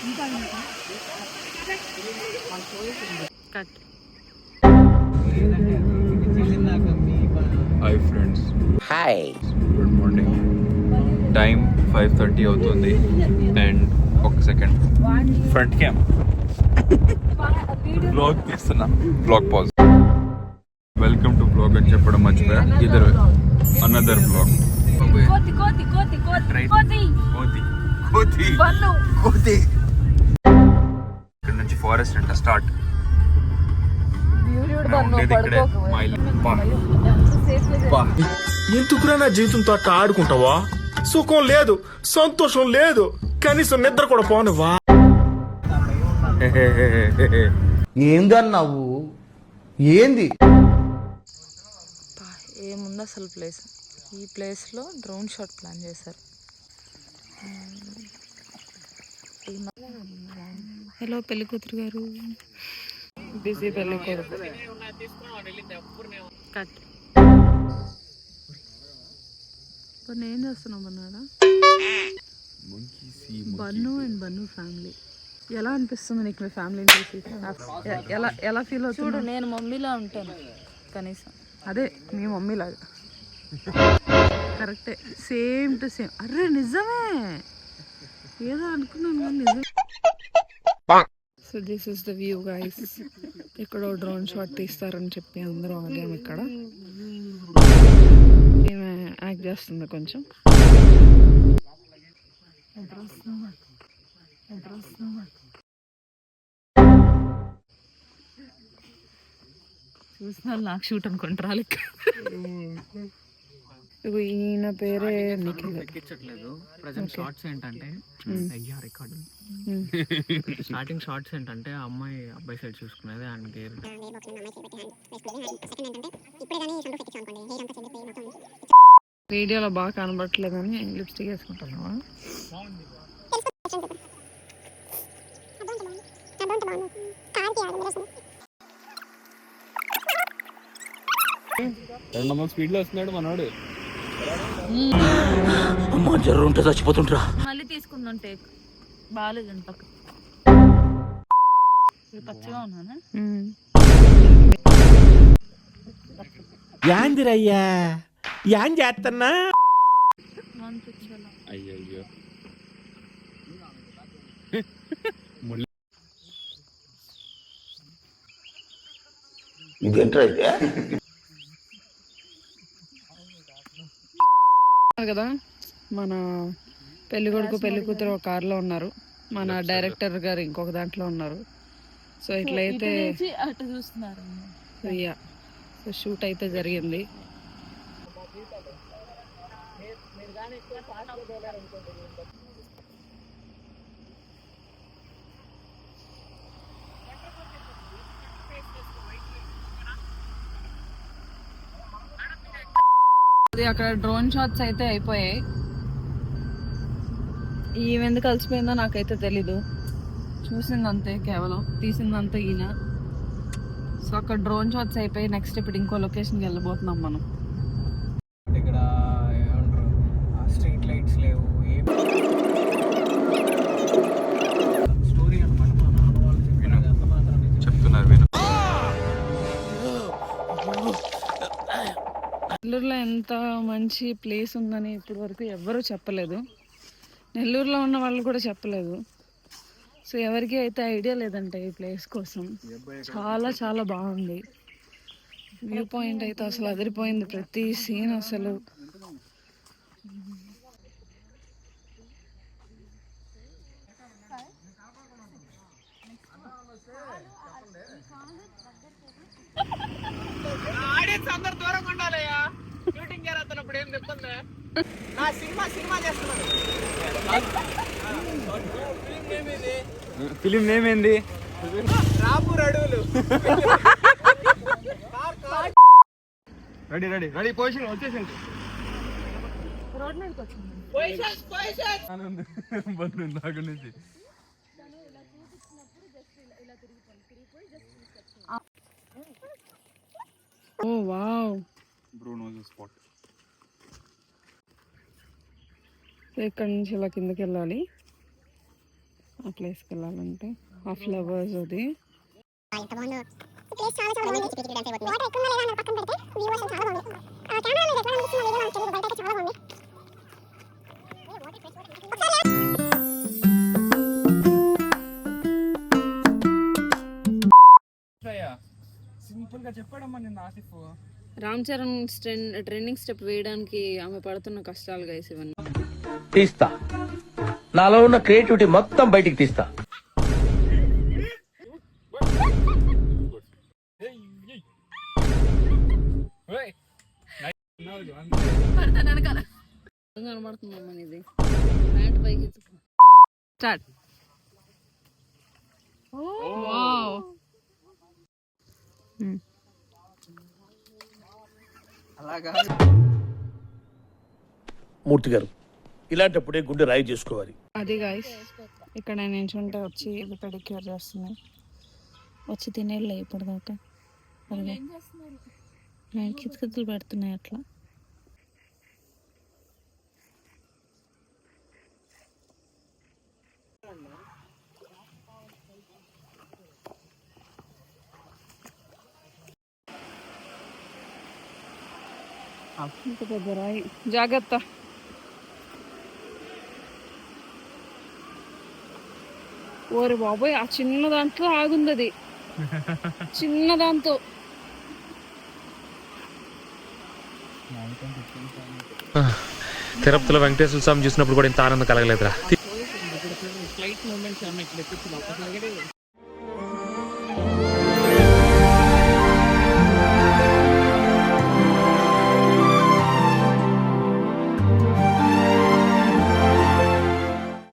Hi friends, hi, good morning. Time 5:30 అవుతుంది. And ఒక second, front cam blog తీస్తున్నా. Blog pause. Welcome to blog అని చెప్పడం మర్చిపోయా. ఇద్దరు అనదర్ బ్లాగ్. ఇక్కడ నుంచి ఫారెస్ట్ అంట స్టార్ట్. ఎందుకురా నా జీవితంతో అట్లా ఆడుకుంటావా? సుఖం లేదు, సంతోషం లేదు, కనీసం నిద్ర కూడా పోనివా? ఏందన్నావు? ఏంది ఏముంది అసలు ప్లేస్? ఈ ప్లేస్లో డ్రోన్ షాట్ ప్లాన్ చేశారు. హలో పెళ్లి కూతురు గారు. బిజీ పెళ్లి కొడుకు. కట్. ఏం చేస్తున్నావు అన్నాడా? Bannu and Bannu family. ఎలా అనిపిస్తుంది నీకు మీ ఫ్యామిలీని చూసి? ఎలా ఫీల్ అవుతుంది? చూడు, నేను మమ్మీలా ఉంటాను కనీసం. అదే మీ మమ్మీ లాగా. కరెక్టే, సేమ్ టు సేమ్. అరే నిజమే, ఏదో అనుకున్నాను నిజం. So this is the view guys. ఇక్కడ డ్రోన్ షాట్ తీస్తారని చెప్పి అందరూ ఆగాము. ఇక్కడ ఈమె యాక్ట్ చేస్తుంది కొంచెం. చూసిన నాకు షూట్ అనుకుంటారా? ఈయన పేరే నిఖిల్. ప్రజెంట్ షార్ట్స్ ఏంటంటే రికార్డు స్టార్టింగ్ షార్ట్స్ ఏంటంటే అమ్మాయి అబ్బాయి సైడ్ చూసుకునేది. అండ్ వీడియోలో బాగా కనబడట్లేదని లిప్స్టిక్ వేసుకుంటున్నావా? స్పీడ్ లో వస్తున్నాడు మనోడు. చచ్చిపోతుంటా. మళ్ళీ తీసుకుందాం టేక్. బాగాలేదు పక్క. పచ్చగా ఉన్నానా? యాందిరయ్యా, యాన్ చేస్తున్నా? అయ్యయ్యో, ఇదేంట్రా అయితే? కదా మన పెళ్లి కొడుకు పెళ్లి కూతురు ఒక కార్లో ఉన్నారు, మన డైరెక్టర్ గారు ఇంకొక దాంట్లో ఉన్నారు. సో ఇట్లయితే అటు చూస్తున్నారు. సో షూట్ అయితే జరిగింది. అక్కడ డ్రోన్ షాట్స్ అయితే అయిపోయాయి. ఈవెందుకు కలిసిపోయిందో నాకైతే తెలీదు. చూసిందంతే, కేవలం తీసిందంతా ఈయన. సో అక్కడ డ్రోన్ షాట్స్ అయిపోయి నెక్స్ట్ ఇప్పుడు ఇంకో లొకేషన్కి వెళ్ళబోతున్నాం మనం. ఇక్కడ స్ట్రీట్ లైట్స్ లేవు, స్టోరీ అనమాట. మా నాన్న వాళ్ళు చెప్తున్నారు విను. నెల్లూరులో ఎంత మంచి ప్లేస్ ఉందని ఇప్పటి వరకు ఎవ్వరూ చెప్పలేదు. నెల్లూరులో ఉన్న వాళ్ళు కూడా చెప్పలేదు. సో ఎవరికి అయితే ఐడియా లేదంటే ఈ ప్లేస్ కోసం. చాలా చాలా బాగుంది. వ్యూ పాయింట్ అయితే అసలు అదిరిపోయింది. ప్రతి సీన్ అసలు అందరు దూరంగా ఉండాలయ్యా. షూటింగ్ జరుగుతున్నప్పుడు ఏం చెప్తుంది? నా సినిమా చేస్తున్నాడు. ఫిలిం నేమ్ ఏంది? రాపూర్ అడవులు. రెడీ రెడీ రెడీ, పొజిషన్ వచ్చేసింది. రోడ్ మీదకి వచ్చింది. దగ్గర నుంచి ఓ వావ్, బ్రూనో స్పాట్. ఇక్కడ నుంచి ఇలా కిందకి వెళ్ళాలి. ఆ ప్లేస్కి వెళ్ళాలంటే ఆ ఫ్లవర్స్ అది సింపుల్ గా చెప్పాడమ్మా నిన్న ఆసిఫ్. రామ్ చరణ్ ట్రెండింగ్ స్టెప్ వేయడానికి ఆమె పడుతున్న కష్టాలు గైస్ ఇవన్నీ. తీస్తా, నాలో ఉన్న క్రియేటివిటీ మొత్తం బయటికి తీస్తా. కనబడుతుందమ్మా ఇది మ్యాట్ పైకి స్టార్ట్. అలాగా మూర్తి గారు, ఇలాంటప్పుడే గుండె రాయి చేసుకోవాలి. అది గైస్ ఇక్కడ నించుంటే వచ్చి ఇది పెడిక్యూర్ చేస్తున్నాయి. వచ్చి తినేళ్ళే ఇప్పటిదాకా కితకితలు పెడుతున్నాయి అట్లా. ఇంత పెద్ద రాయి, జాగ్రత్త. ఓరే బాబోయ్, ఆ చిన్న దాంట్లో ఆగుంది అది, చిన్న దాంతో. తిరుపతిలో వెంకటేశ్వర స్వామి చూసినప్పుడు కూడా ఇంత ఆనందం కలగలేదురా. ఫ్లైట్ మూమెంట్స్ ఏమన్నా ఇక్కడ ఎక్కించిన